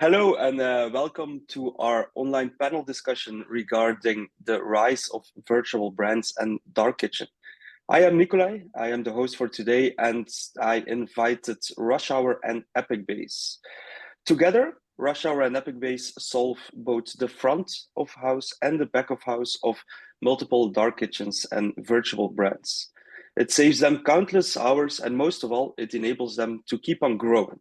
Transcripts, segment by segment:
Hello and welcome to our online panel discussion regarding the rise of virtual brands and dark kitchen. I am Nikolai, I am the host for today, and I invited Rush Hour and Apicbase. Together, Rush Hour and Apicbase solve both the front of house and the back of house of multiple dark kitchens and virtual brands. It saves them countless hours, and most of all, it enables them to keep on growing.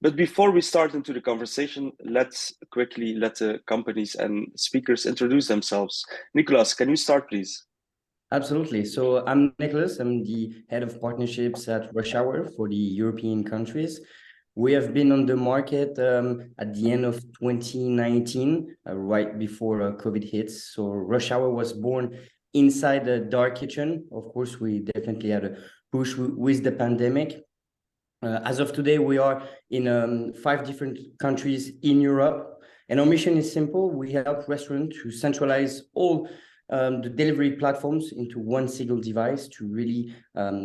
But before we start into the conversation, let's quickly let the companies and speakers introduce themselves. Nicolas, can you start, please? Absolutely. So I'm Nicholas. I'm the head of partnerships at Rush Hour for the European countries. We have been on the market at the end of 2019, right before COVID hits. So Rush Hour was born inside the dark kitchen. Of course, we definitely had a push with the pandemic. As of today, we are in 5 different countries in Europe. And our mission is simple. We help restaurants to centralize all the delivery platforms into one single device to really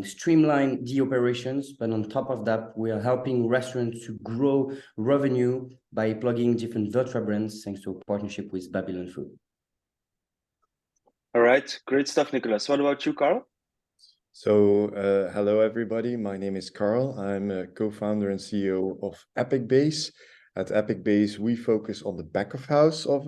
streamline the operations. But on top of that, we are helping restaurants to grow revenue by plugging different virtual brands thanks to a partnership with Babylon Food. All right, great stuff, Nicolas. What about you, Carl? So, hello everybody. My name is Carl. I'm a co-founder and CEO of Apicbase. At Apicbase, we focus on the back of house of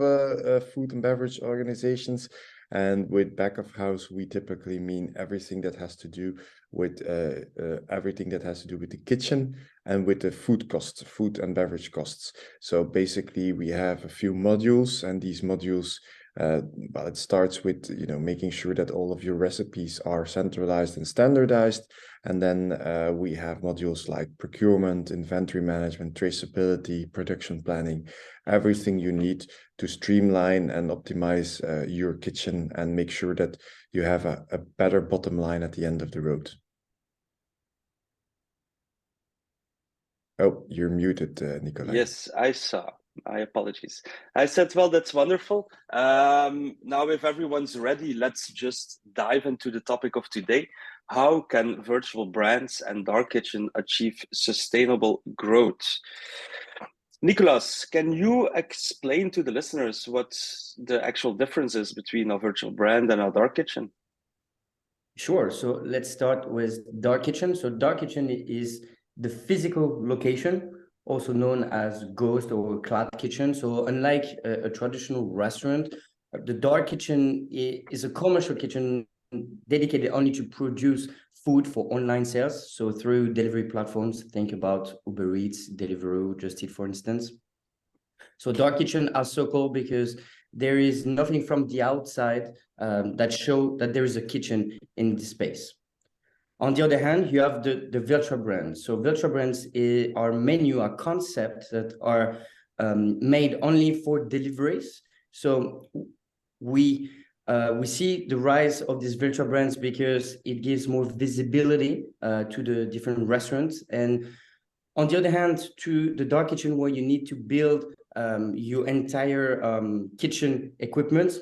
food and beverage organizations. And with back of house, we typically mean everything that has to do with the kitchen and with the food costs, food and beverage costs. So basically, we have a few modules, and these modules, well, it starts with making sure that all of your recipes are centralized and standardized. And then we have modules like procurement, inventory management, traceability, production planning, everything you need to streamline and optimize your kitchen and make sure that you have a better bottom line at the end of the road. Oh, you're muted, Nicolas. Yes, I saw. My apologies. I said, well, that's wonderful. Now, if everyone's ready, let's just dive into the topic of today. How can virtual brands and dark kitchen achieve sustainable growth? Nicolas, can you explain to the listeners what the actual difference is between a virtual brand and a dark kitchen? Sure. So let's start with dark kitchen. So dark kitchen is the physical location, also known as ghost or cloud kitchen. So unlike a traditional restaurant, the dark kitchen is a commercial kitchen dedicated only to produce food for online sales. So through delivery platforms, think about Uber Eats, Deliveroo, Just Eat, for instance. So dark kitchen are so called because there is nothing from the outside that show that there is a kitchen in the space. On the other hand, you have the virtual brands. So virtual brands are concepts that are made only for deliveries. So we see the rise of these virtual brands because it gives more visibility to the different restaurants. And on the other hand, to the dark kitchen where you need to build your entire kitchen equipment,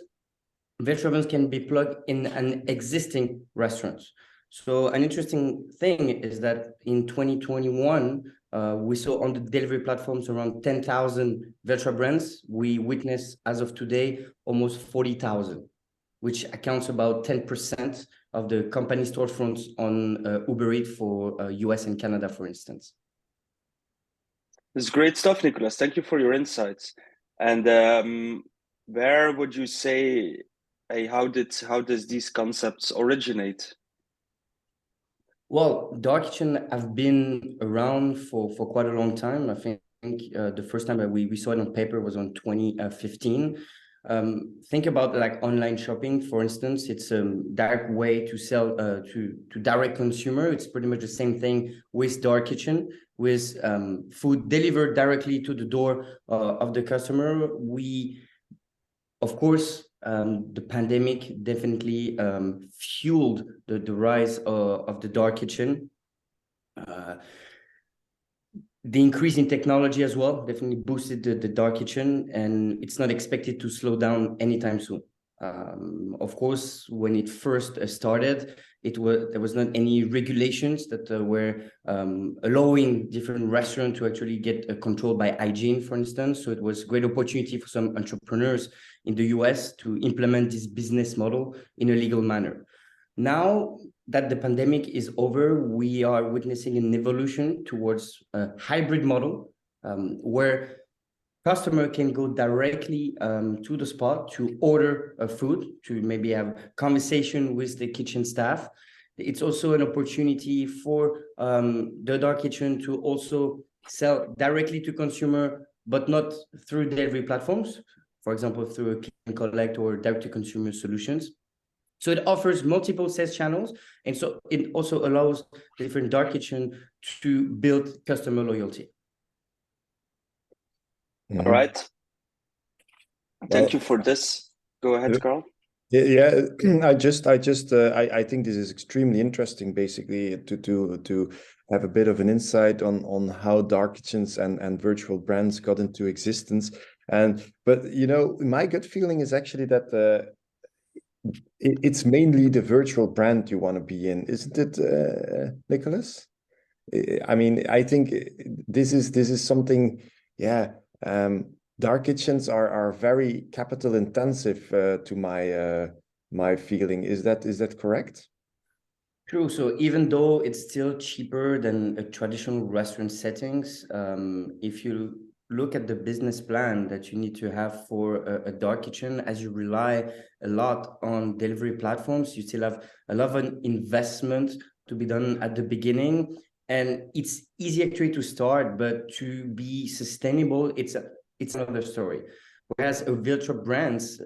virtual brands can be plugged in an existing restaurant. So an interesting thing is that in 2021, we saw on the delivery platforms around 10,000 virtual brands. We witness as of today almost 40,000, which accounts about 10% of the company storefronts on Uber Eats for US and Canada, for instance. This is great stuff, Nicolas. Thank you for your insights. And where would you say, how does these concepts originate? Well, dark kitchen have been around for quite a long time. I think the first time that we saw it on paper was on 2015. Think about like online shopping, for instance. It's a direct way to sell to direct consumer. It's pretty much the same thing with dark kitchen, with food delivered directly to the door of the customer. Of course, the pandemic definitely fueled the rise of the dark kitchen. The increase in technology as well definitely boosted the dark kitchen, and it's not expected to slow down anytime soon. Of course, when it first started, there was not any regulations that were allowing different restaurants to actually get controlled by hygiene, for instance. So it was a great opportunity for some entrepreneurs in the US to implement this business model in a legal manner. Now that the pandemic is over, we are witnessing an evolution towards a hybrid model where customer can go directly to the spot to order a food, to maybe have conversation with the kitchen staff. It's also an opportunity for the dark kitchen to also sell directly to consumer, but not through delivery platforms, for example, through a click and collect or direct to consumer solutions. So it offers multiple sales channels, and so it also allows different dark kitchen to build customer loyalty. Mhm. All right. Thank you Well, for this. Go ahead, Carl. yeah, I think this is extremely interesting, basically, to have a bit of an insight on how dark kitchens and virtual brands got into existence. But you know, my gut feeling is actually that it's mainly the virtual brand you want to be in, isn't it, Nicholas? I mean, I think this is something, yeah. Dark kitchens are very capital intensive to my feeling. Is that correct? True. So even though it's still cheaper than a traditional restaurant settings, if you look at the business plan that you need to have for a dark kitchen, as you rely a lot on delivery platforms, you still have a lot of an investment to be done at the beginning. And it's easy actually to start, but to be sustainable, it's another story. Whereas a virtual brands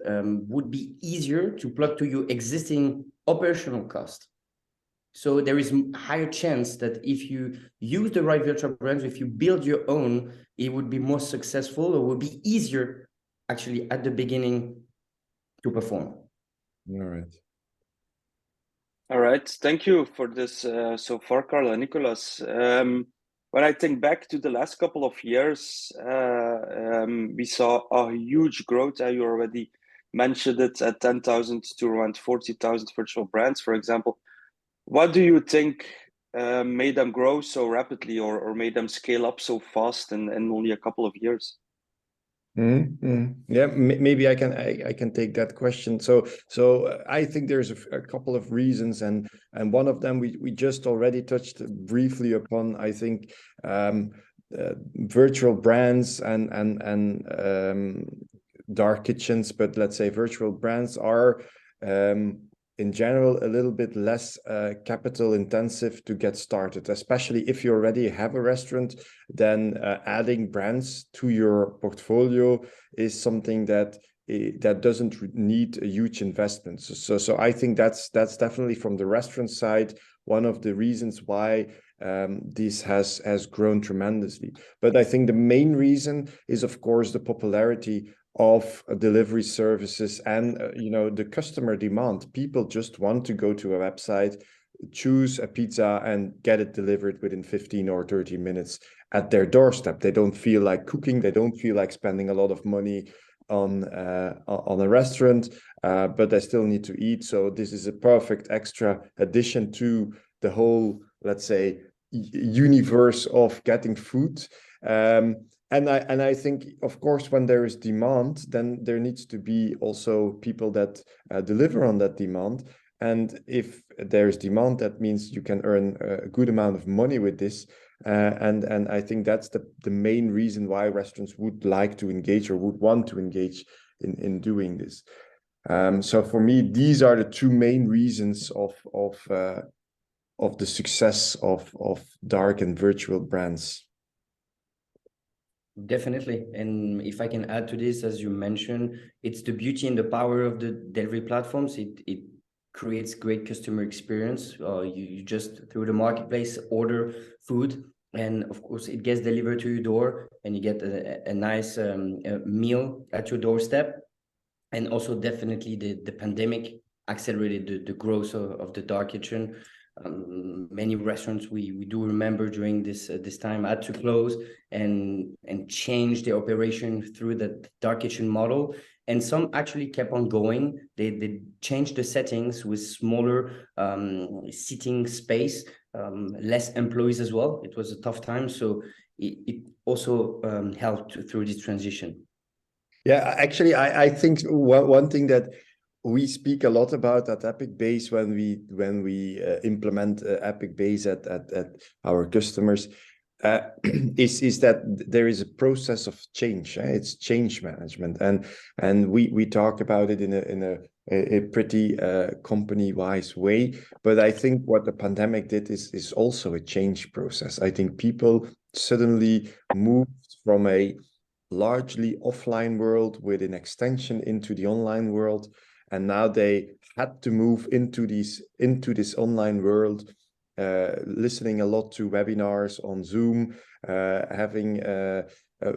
would be easier to plug to your existing operational cost. So there is a higher chance that if you use the right virtual brands, if you build your own, it would be more successful, or would be easier actually at the beginning to perform. All right. All right. Thank you for this so far, Carl and Nicolas. When I think back to the last couple of years, we saw a huge growth. You already mentioned it at 10,000 to around 40,000 virtual brands, for example. What do you think made them grow so rapidly, or made them scale up so fast in only a couple of years? Yeah, maybe I can take that question. So I think there's a couple of reasons, and one of them we just already touched briefly upon. I think virtual brands and dark kitchens, but let's say virtual brands are in general a little bit less capital intensive to get started, especially if you already have a restaurant. Then adding brands to your portfolio is something that doesn't need a huge investment. So I think that's definitely, from the restaurant side, one of the reasons why this has grown tremendously. But I think the main reason is, of course, the popularity of delivery services and you know, the customer demand. People just want to go to a website, choose a pizza, and get it delivered within 15 or 30 minutes at their doorstep. They don't feel like cooking. They don't feel like spending a lot of money on a restaurant, but they still need to eat. So this is a perfect extra addition to the whole, let's say, universe of getting food. And I think, of course, when there is demand, then there needs to be also people that deliver on that demand. And if there is demand, that means you can earn a good amount of money with this. And I think that's the main reason why restaurants would like to engage or would want to engage in doing this. So for me, these are the two main reasons of the success of dark and virtual brands. Definitely. And if I can add to this, as you mentioned, it's the beauty and the power of the delivery platforms. It creates great customer experience. You just, through the marketplace, order food, and of course it gets delivered to your door, and you get a nice meal at your doorstep. And also definitely the pandemic accelerated the growth of the dark kitchen. Many restaurants we do remember during this time had to close and change the operation through the dark kitchen model. and some actually kept on going. They changed the settings with smaller seating space, less employees as well. It was a tough time, so it also helped through this transition. Yeah, actually, I think one thing that we speak a lot about at Apicbase when we implement Apicbase at our customers is that there is a process of change. It's change management, and we talk about it in a pretty company-wise way. But I think what the pandemic did is also a change process. I think people suddenly moved from a largely offline world with an extension into the online world, and now they had to move into this online world, listening a lot to webinars on Zoom, having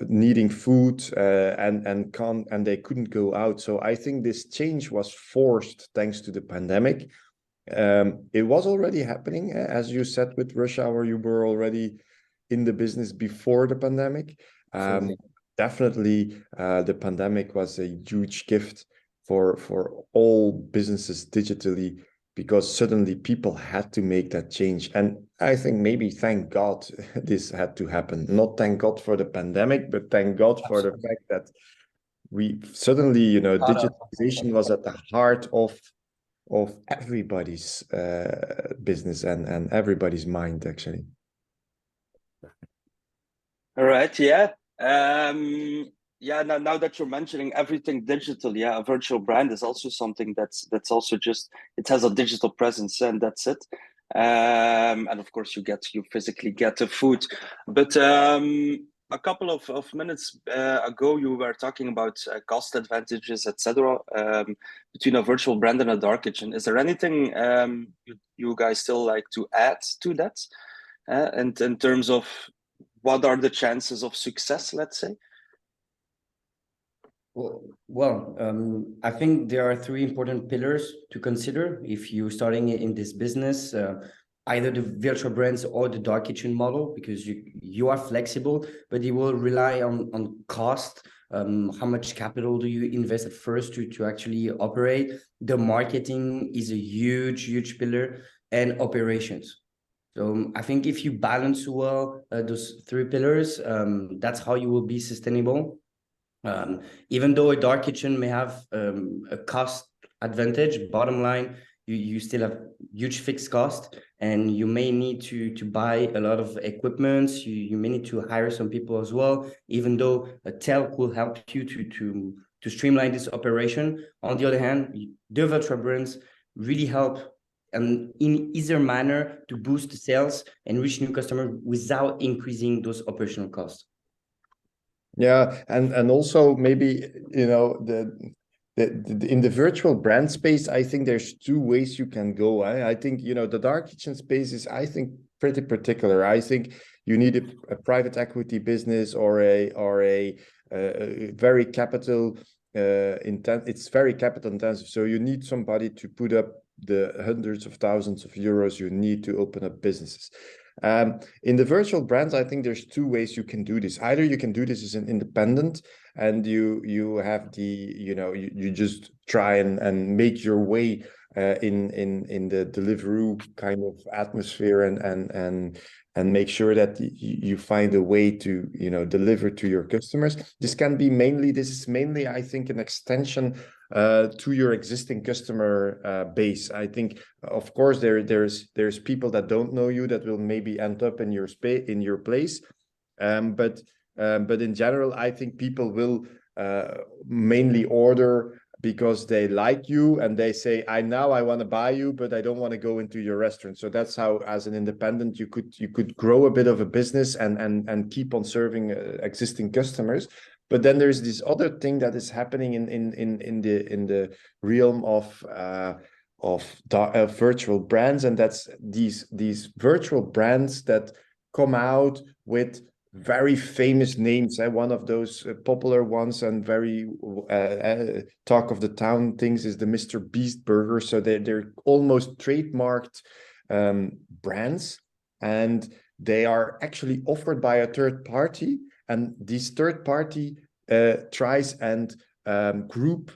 needing food, and they couldn't go out. So I think this change was forced thanks to the pandemic. It was already happening, as you said, with Rush Hour. You were already in the business before the pandemic. Definitely, the pandemic was a huge gift for all businesses digitally, because suddenly people had to make that change. And I think maybe thank God this had to happen. Not thank God for the pandemic, but thank God for the fact that we suddenly, digitalization was at the heart of everybody's business and everybody's mind, actually. All right. Yeah. Yeah. Now that you're mentioning everything digital, yeah, a virtual brand is also something that's also just, it has a digital presence and that's it. And of course, you physically get the food. But a couple of minutes ago, you were talking about cost advantages, etc. Between a virtual brand and a dark kitchen. Is there anything you guys still like to add to that? And in terms of what are the chances of success, let's say? Well, I think there are three important pillars to consider if you're starting in this business, either the virtual brands or the dark kitchen model, because you are flexible, but it will rely on cost. How much capital do you invest at first to actually operate? The marketing is a huge pillar, and operations. So I think if you balance well those three pillars, that's how you will be sustainable. Even though a dark kitchen may have a cost advantage, bottom line, you still have huge fixed cost, and you may need to buy a lot of equipment. You may need to hire some people as well, even though a telc will help you to streamline this operation. On the other hand, the virtual brands really help and in easier manner to boost sales and reach new customers without increasing those operational costs. Yeah, and also maybe in the virtual brand space, I think there's two ways you can go. I think the dark kitchen space is, I think, pretty particular. I think you need a private equity business or a very capital intense. It's very capital intensive, so you need somebody to put up the hundreds of thousands of euros you need to open up businesses. In the virtual brands, I think there's two ways you can do this. Either you can do this as an independent, and you have you just try and make your way in the Deliveroo kind of atmosphere and make sure that you find a way to deliver to your customers. This is mainly, I think, an extension to your existing customer base. I think, of course, there's people that don't know you that will maybe end up in your place, but in general, I think people will mainly order because they like you and they say, I want to buy you, but I don't want to go into your restaurant. So that's how, as an independent, you could grow a bit of a business and keep on serving existing customers. But then there's this other thing that is happening in the realm of virtual brands, and that's these virtual brands that come out with very famous names. One of those popular ones and very talk of the town things is the Mr. Beast burger. So they're almost trademarked brands, and they are actually offered by a third party. And this third party tries and group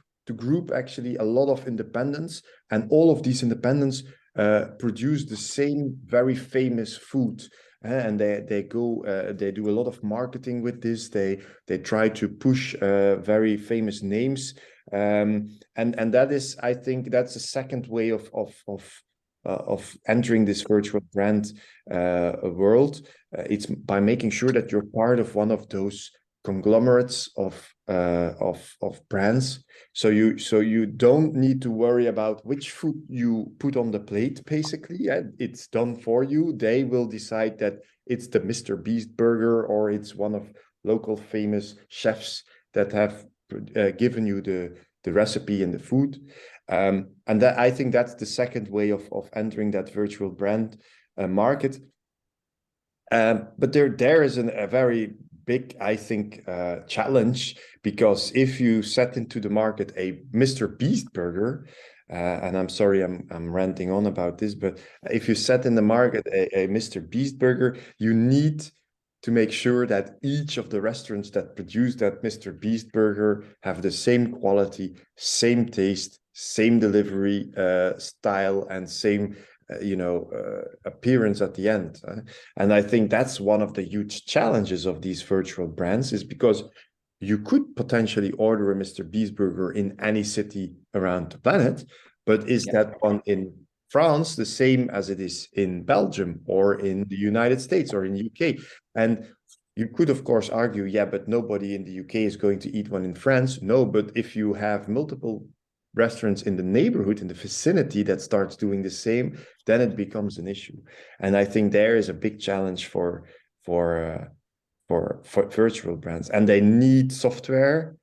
actually a lot of independents, and all of these independents produce the same very famous food. And they do a lot of marketing with this. They try to push very famous names, and that is, I think, that's a second way of entering this virtual brand world. It's by making sure that you're part of one of those conglomerates of brands. So you don't need to worry about which food you put on the plate. Basically, it's done for you. They will decide that it's the Mr. Beast burger, or it's one of local famous chefs that have given you the recipe and the food. And that, I think, that's the second way of entering that virtual brand market. But there is a very big, I think, challenge, because if you set into the market a Mr. Beast burger, and I'm sorry, I'm ranting on about this, but if you set in the market a Mr. Beast burger, you need to make sure that each of the restaurants that produce that Mr. Beast burger have the same quality, same taste, same delivery style, and same appearance at the end. And I think that's one of the huge challenges of these virtual brands, is because you could potentially order a Mr. Beast burger in any city around the planet, but is that one in France the same as it is in Belgium or in the United States or in UK? And you could, of course, argue, yeah, but nobody in the UK is going to eat one in France. No, but if you have multiple restaurants in the neighborhood, in the vicinity, that starts doing the same, then it becomes an issue. And I think there is a big challenge for virtual brands, and they need software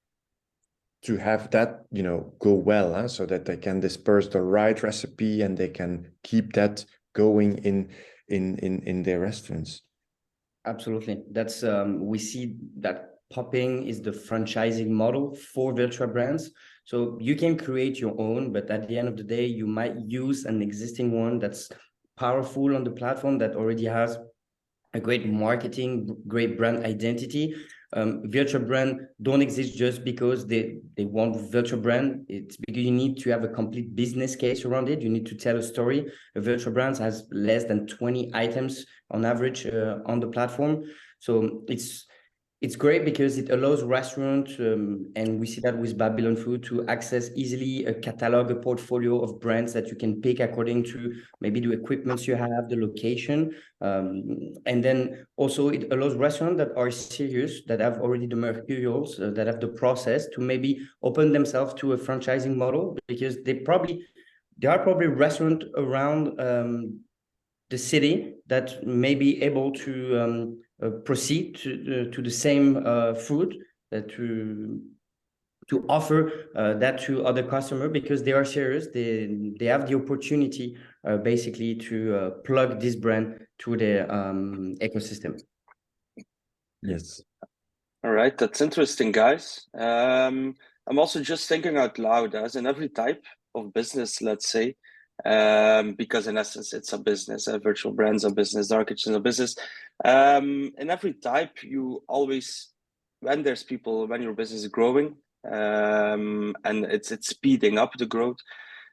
to have that go well, so that they can disperse the right recipe and they can keep that going in their restaurants. Absolutely. That's we see that popping is the franchising model for virtual brands. So you can create your own, but at the end of the day, you might use an existing one that's powerful on the platform, that already has a great marketing, great brand identity. Virtual brand don't exist just because they want virtual brand. It's because you need to have a complete business case around it. You need to tell a story. A virtual brand has less than 20 items on average on the platform. So it's great because it allows restaurants, and we see that with Babylon Food, to access easily a catalog, a portfolio of brands that you can pick according to maybe the equipments you have, the location. And then also it allows restaurants that are serious, that have already the materials, that have the process, to maybe open themselves to a franchising model, because there are probably restaurants around the city that may be able to proceed to the same food, to offer that to other customers, because they are serious. They have the opportunity basically to plug this brand to their ecosystem. Yes. All right, that's interesting, guys. I'm also just thinking out loud, as in every type of business, let's say, because in essence it's a business. Virtual brands are business, dark kitchen is a business. In every type, you always, when your business is growing, and it's speeding up the growth,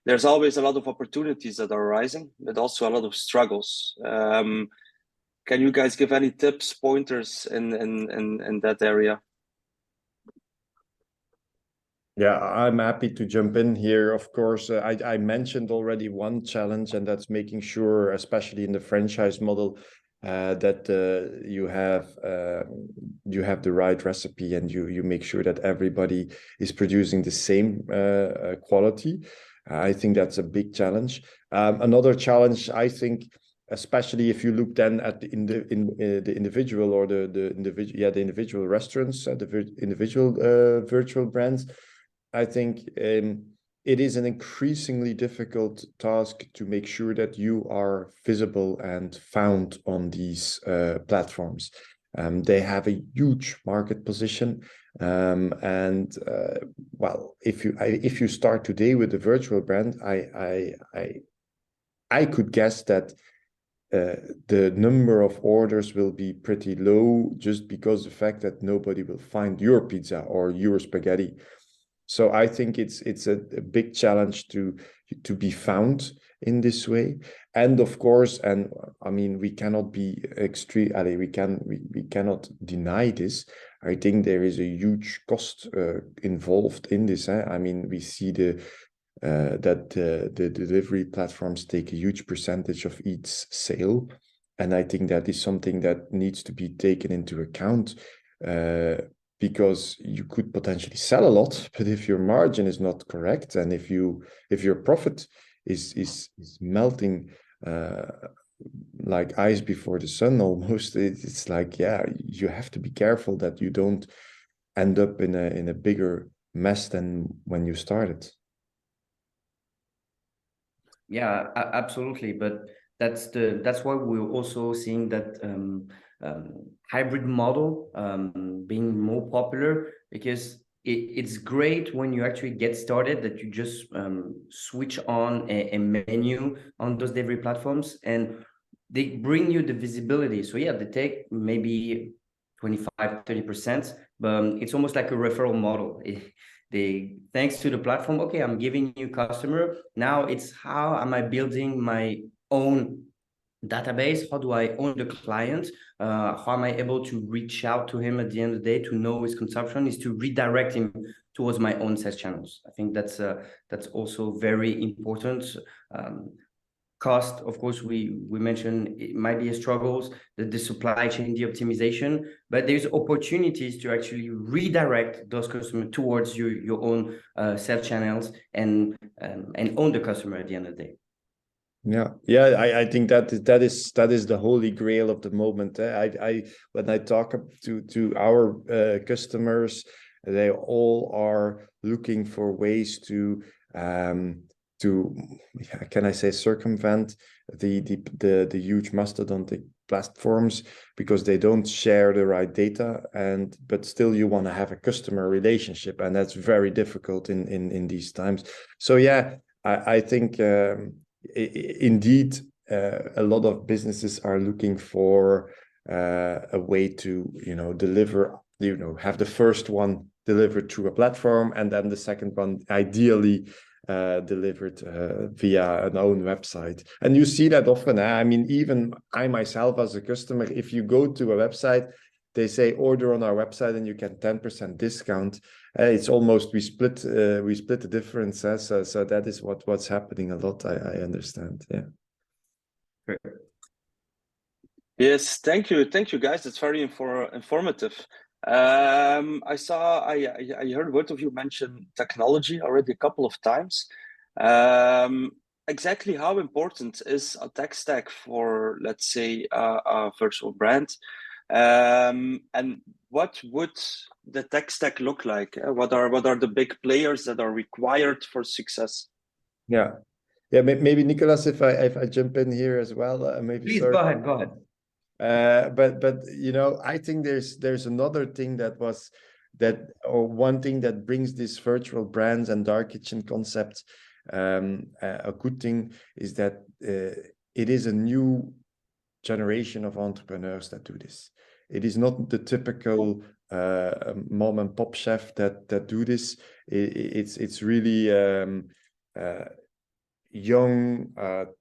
there's always a lot of opportunities that are arising, but also a lot of struggles. Can you guys give any tips, pointers in that area? Yeah, I'm happy to jump in here. Of course, I mentioned already one challenge, and that's making sure, especially in the franchise model, that you have the right recipe, and you make sure that everybody is producing the same quality. I think that's a big challenge. Another challenge, I think, especially if you look then at the individual or the individual restaurants, the individual virtual brands, I think it is an increasingly difficult task to make sure that you are visible and found on these platforms. They have a huge market position, and well, if you start today with a virtual brand, I could guess that the number of orders will be pretty low, just because the fact that nobody will find your pizza or your spaghetti. So I think it's a big challenge to be found in this way. And of course, and I mean, we cannot be extreme. We cannot deny this. I think there is a huge cost involved in this. I mean, we see that the delivery platforms take a huge percentage of each sale, and I think that is something that needs to be taken into account. Because you could potentially sell a lot, but if your margin is not correct, and if your profit is melting like ice before the sun almost, it's like, yeah, you have to be careful that you don't end up in a bigger mess than when you started. Yeah, absolutely. But that's why we're also seeing that hybrid model being more popular, because it's great when you actually get started that you just switch on a menu on those delivery platforms and they bring you the visibility. So yeah, they take maybe 25-30%, but it's almost like a referral model. They, thanks to the platform, okay, I'm giving you customer. Now it's how am I building my own database? How do I own the client? How am I able to reach out to him at the end of the day to know his consumption? Is to redirect him towards my own sales channels. I think that's also very important. Cost, of course, we mentioned it might be a struggles, the supply chain, the optimization, but there's opportunities to actually redirect those customers towards your own sales channels and own the customer at the end of the day. Yeah, I think that is the holy grail of the moment. I when I talk to our customers, they all are looking for ways to can I say, circumvent the huge mastodontic platforms, because they don't share the right data, but still you want to have a customer relationship, and that's very difficult in these times. So yeah, I think indeed a lot of businesses are looking for a way to deliver, have the first one delivered through a platform, and then the second one ideally delivered via an own website. And you see that often. I mean, even I myself as a customer, if you go to a website, they say order on our website and you get 10% discount. It's almost we split the difference. So that is what's happening a lot. I understand. Yeah. Yes, thank you guys. It's very informative. I heard both of you mention technology already a couple of times. Exactly how important is a tech stack for, let's say, a virtual brand? And what would the tech stack look like? What are the big players that are required for success? Yeah, maybe Nicolas, if I jump in here as well, maybe. Please, sorry. go ahead. But I think there's another thing or one thing that brings these virtual brands and dark kitchen concepts. A good thing is that it is a new generation of entrepreneurs that do this. It is not the typical mom and pop chef that do this. It's really young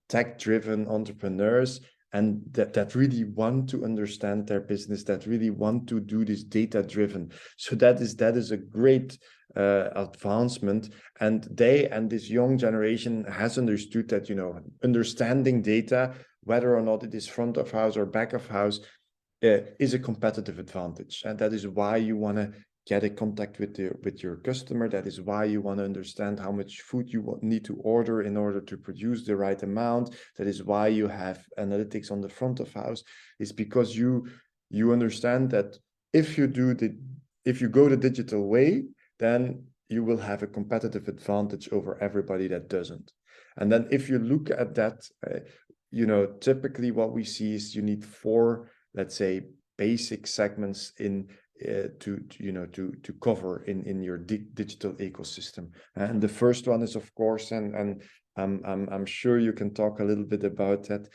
tech-driven entrepreneurs, and that really want to understand their business, that really want to do this data-driven. So that is a great advancement, and this young generation has understood that understanding data, whether or not it is front of house or back of house, is a competitive advantage, and that is why you want to get a contact with your customer. That is why you want to understand how much food you need to order in order to produce the right amount. That is why you have analytics on the front of house. It's because you understand that if you go the digital way, then you will have a competitive advantage over everybody that doesn't. And then if you look at that, typically what we see is you need 4, let's say, basic segments to cover in your digital ecosystem. And the first one is, of course, and I'm sure you can talk a little bit about that,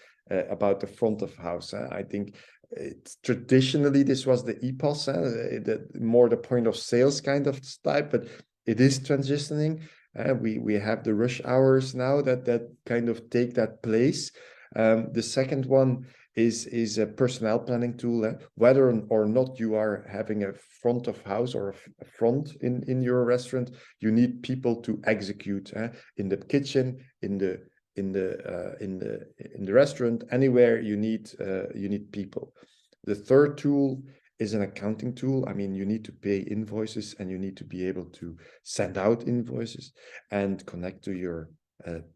about the front of house. I think traditionally this was the EPOS, more the point of sales kind of type, but it is transitioning. We have the rush hours now that kind of take that place. The second one is a personnel planning tool. Whether or not you are having a front of house or a front in your restaurant, you need people to execute in the kitchen, in the restaurant, anywhere you need people. The third tool is an accounting tool. I mean, you need to pay invoices and you need to be able to send out invoices and connect to your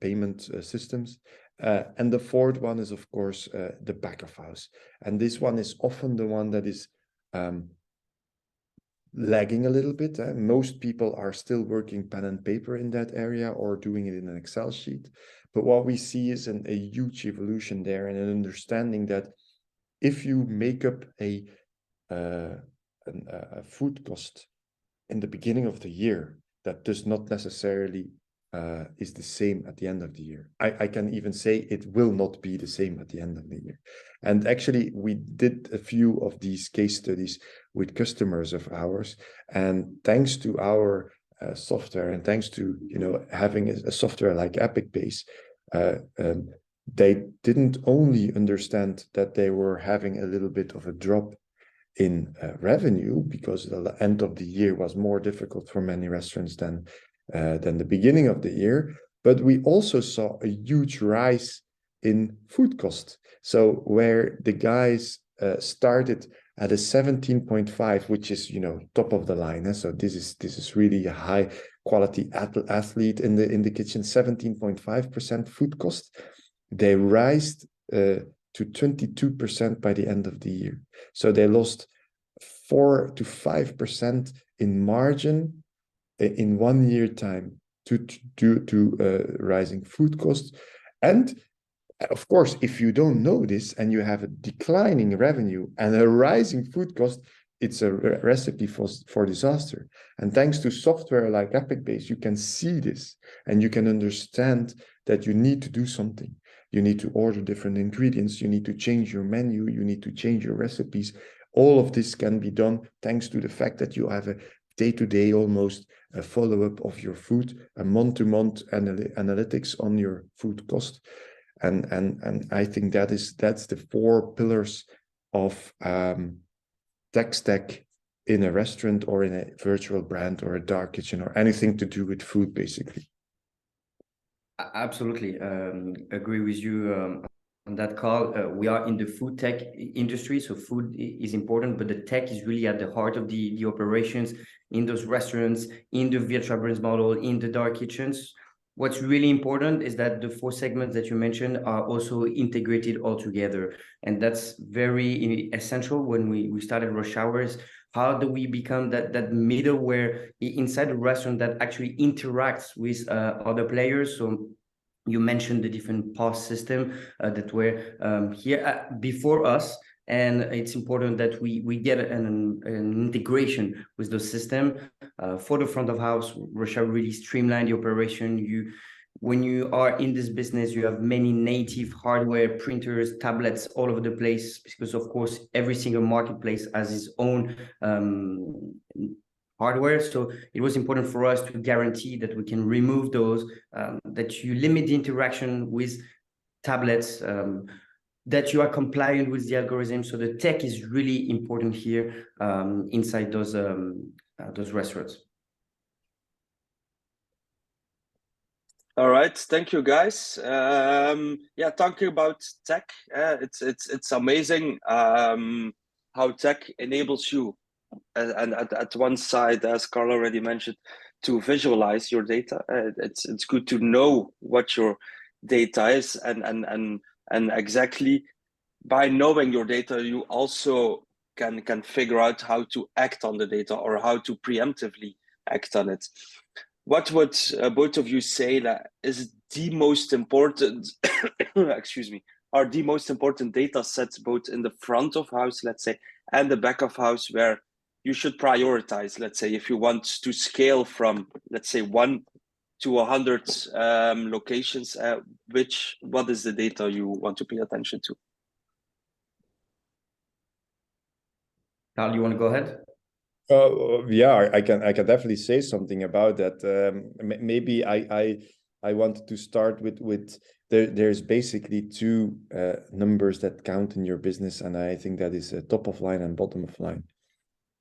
payment systems. And the fourth one is, of course, the back of house. And this one is often the one that is lagging a little bit. Most people are still working pen and paper in that area or doing it in an Excel sheet. But what we see is a huge evolution there, and an understanding that if you make up a food cost in the beginning of the year, that does not necessarily is the same at the end of the year. I can even say it will not be the same at the end of the year. And actually, we did a few of these case studies with customers of ours, and thanks to our software, and thanks to having a software like Apicbase, they didn't only understand that they were having a little bit of a drop in revenue, because the end of the year was more difficult for many restaurants than the beginning of the year, but we also saw a huge rise in food cost. So where the guys started at a 17.5, which is top of the line. So this is really a high quality athlete in the kitchen. 17.5% food cost. They rised to 22% by the end of the year. So they lost 4 to 5% in margin in 1 year time due to rising food costs. And of course, if you don't know this and you have a declining revenue and a rising food cost, it's a recipe for disaster. And thanks to software like Apicbase, you can see this and you can understand that you need to do something. You need to order different ingredients. You need to change your menu. You need to change your recipes. All of this can be done thanks to the fact that you have a day-to-day almost a follow-up of your food, a month-to-month analytics on your food cost. And I think that's the 4 pillars of tech stack in a restaurant or in a virtual brand or a dark kitchen or anything to do with food, basically. Absolutely, agree with you on that, Carl. We are in the food tech industry, so food is important, but the tech is really at the heart of the operations in those restaurants, in the virtual brands model, in the dark kitchens. What's really important is that the 4 segments that you mentioned are also integrated all together. And that's very essential when we started Rush Hours. How do we become that middleware inside the restaurant that actually interacts with other players? So you mentioned the different POS system that were here before us. And it's important that we get an integration with the system. For the front of house, Russia really streamlined the operation. When you are in this business, you have many native hardware, printers, tablets all over the place, because of course every single marketplace has its own hardware. So it was important for us to guarantee that we can remove those, that you limit the interaction with tablets, that you are compliant with the algorithm. So the tech is really important here inside those restaurants. All right, thank you, guys. Yeah, talking about tech, it's amazing how tech enables you, and at one side, as Carl already mentioned, to visualize your data. It's good to know what your data is, and exactly by knowing your data, you also can figure out how to act on the data or how to preemptively act on it. What would both of you say that is the most important, excuse me, are the most important data sets both in the front of house, let's say, and the back of house, where you should prioritize, let's say, if you want to scale from, let's say, 1 to 100 locations, what is the data you want to pay attention to? Carl, you want to go ahead? Yeah, I can definitely say something about that. Maybe I wanted to start with there's basically two numbers that count in your business, and I think that is top of line and bottom of line.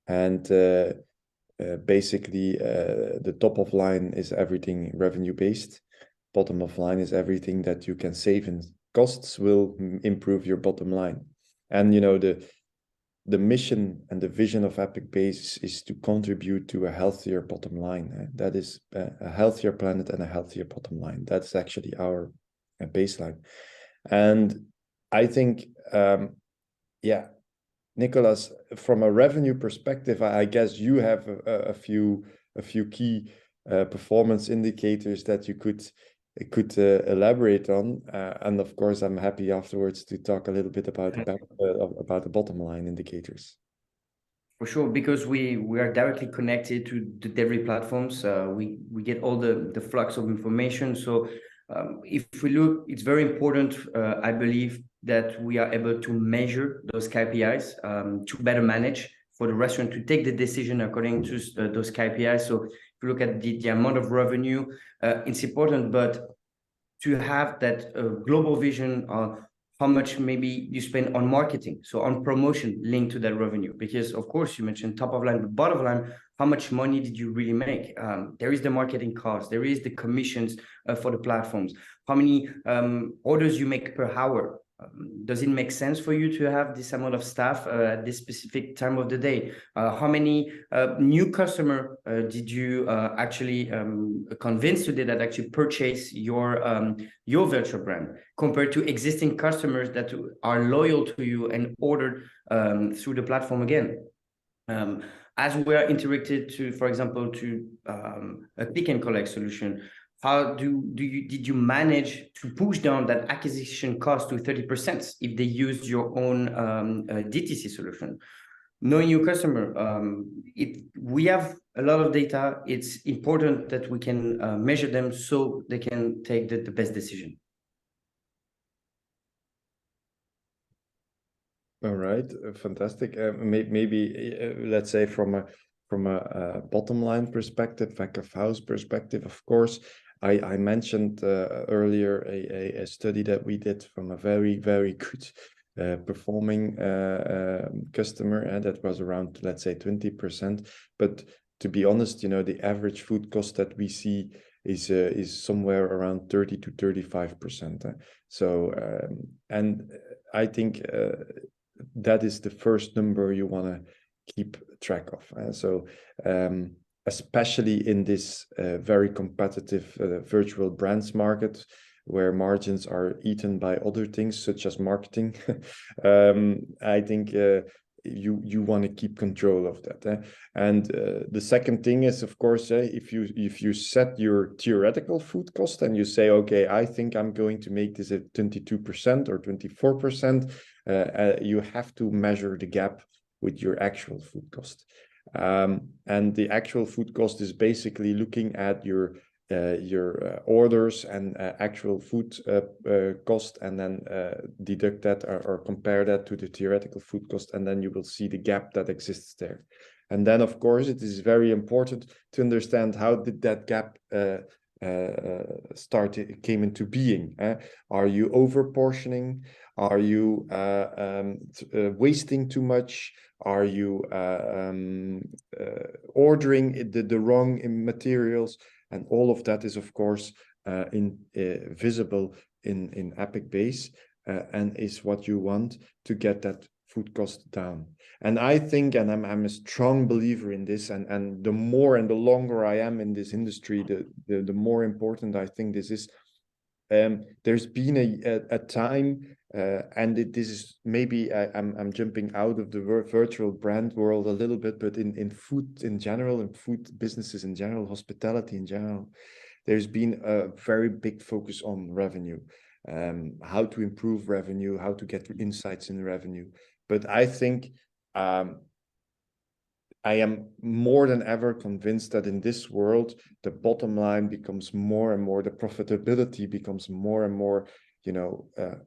And basically, the top of line is everything revenue based. Bottom of line is everything that you can save in costs will improve your bottom line. And the mission and the vision of Apicbase is to contribute to a healthier bottom line. That is a healthier planet and a healthier bottom line. That's actually our baseline. And I think, yeah, Nicolas, from a revenue perspective, I guess you have a few key performance indicators that you could elaborate on, and of course, I'm happy afterwards to talk a little bit about the bottom line indicators. For sure, because we are directly connected to the delivery platforms. We get all the flux of information. So if we look, it's very important, I believe, that we are able to measure those KPIs to better manage for the restaurant to take the decision according to those KPIs. So if you look at the amount of revenue, it's important, but to have that global vision on how much maybe you spend on marketing, so on promotion linked to that revenue. Because of course you mentioned top of line, but bottom line, how much money did you really make? There is the marketing cost, there is the commissions for the platforms, how many orders you make per hour. Does it make sense for you to have this amount of staff at this specific time of the day? How many new customer did you actually convince today that actually purchase your virtual brand compared to existing customers that are loyal to you and ordered through the platform again? As we are interacted to, for example, to a click and collect solution, how did you manage to push down that acquisition cost to 30% if they used your own DTC solution? Knowing your customer, we have a lot of data. It's important that we can measure them so they can take the best decision. All right, fantastic. Maybe let's say from a bottom line perspective, back of house perspective, of course, I mentioned earlier a study that we did from a very good performing customer, that was around, let's say, 20%. But to be honest, the average food cost that we see is somewhere around 30 to 35%. So and I think that is the first number you want to keep track of. So especially in this very competitive virtual brands market, where margins are eaten by other things such as marketing, I think you want to keep control of that. And the second thing is, of course, if you set your theoretical food cost and you say, okay, I think I'm going to make this at 22% or 24%, you have to measure the gap with your actual food cost. And the actual food cost is basically looking at your orders and actual food cost, and then deduct that or compare that to the theoretical food cost, and then you will see the gap that exists there. And then, of course, it is very important to understand how did that gap came into being. Are you overportioning? Are you wasting too much? Are you ordering the wrong materials? And all of that is, of course, visible in Apicbase, and is what you want to get that food cost down. And I think, and I'm a strong believer in this, and the more and the longer I am in this industry, the more important I think this is. There's been a time, and this is maybe I'm jumping out of the virtual brand world a little bit, but in food in general, in food businesses in general, hospitality in general, there's been a very big focus on revenue, how to improve revenue, how to get insights in revenue. But I think I am more than ever convinced that in this world, the bottom line becomes more and more, the profitability becomes more and more,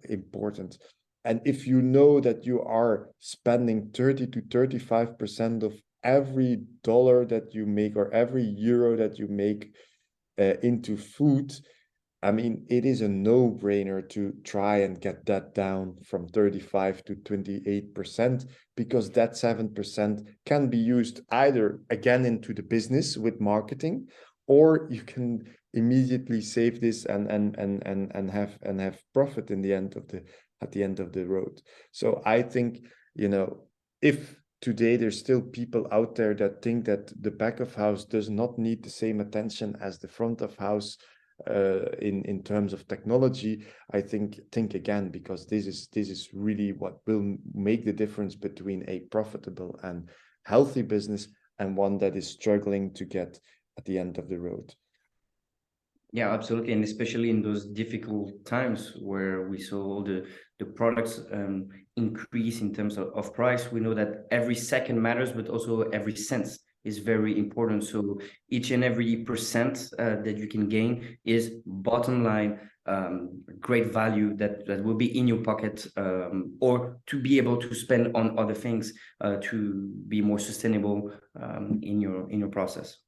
important. And if you know that you are spending 30 to 35% of every dollar that you make or every euro that you make into food, I mean, it is a no-brainer to try and get that down from 35 to 28%, because that 7% can be used either again into the business with marketing, or you can immediately save this and have profit in the end of the road. So I think, you know, if today there's still people out there that think that the back of house does not need the same attention as the front of house in terms of technology, I think again, because this is really what will make the difference between a profitable and healthy business and one that is struggling to get at the end of the road. Yeah, absolutely. And especially in those difficult times where we saw all the products increase in terms of price, we know that every second matters, but also every cent is very important. So each and every percent that you can gain is bottom line, great value that will be in your pocket, or to be able to spend on other things to be more sustainable in your process.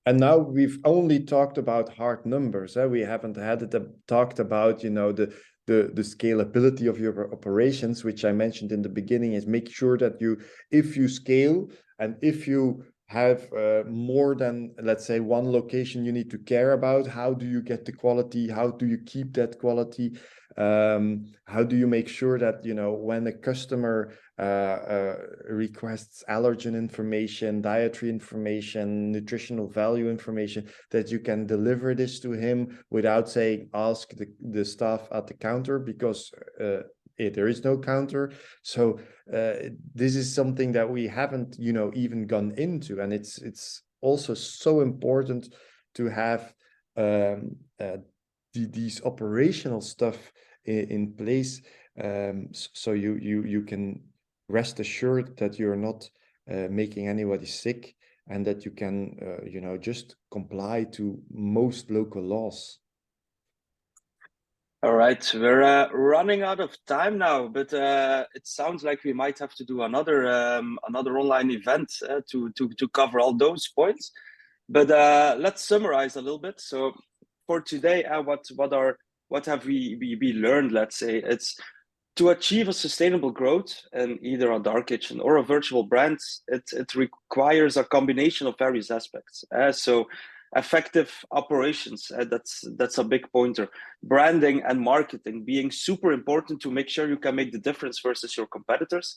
And now we've only talked about hard numbers. We haven't talked about, you know, the scalability of your operations, which I mentioned in the beginning, is make sure that if you scale and if you have more than, let's say, one location you need to care about, how do you get the quality? How do you keep that quality? How do you make sure that, you know, when a customer requests allergen information, dietary information, nutritional value information, that you can deliver this to him without saying, ask the staff at the counter, because there is no counter. So this is something that we haven't, you know, even gone into, and it's also so important to have these operational stuff in place, so you can rest assured that you're not making anybody sick, and that you can you know, just comply to most local laws. All right, we're running out of time now, but it sounds like we might have to do another online event to cover all those points. But let's summarize a little bit. So for today, what have we learned? Let's say it's to achieve a sustainable growth in either a dark kitchen or a virtual brand. It requires a combination of various aspects. So effective operations, that's a big pointer. Branding and marketing being super important to make sure you can make the difference versus your competitors.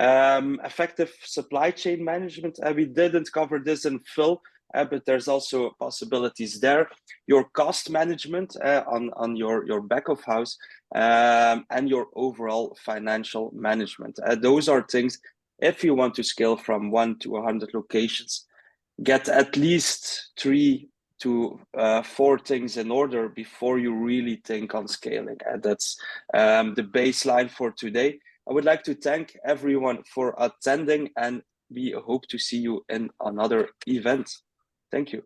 Effective supply chain management. We didn't cover this in full, but there's also possibilities there. Your cost management on your back of house, and your overall financial management. Those are things, if you want to scale from 1 to 100 locations, get at least 3 to 4 things in order before you really think on scaling. That's the baseline for today. I would like to thank everyone for attending, and we hope to see you in another event. Thank you.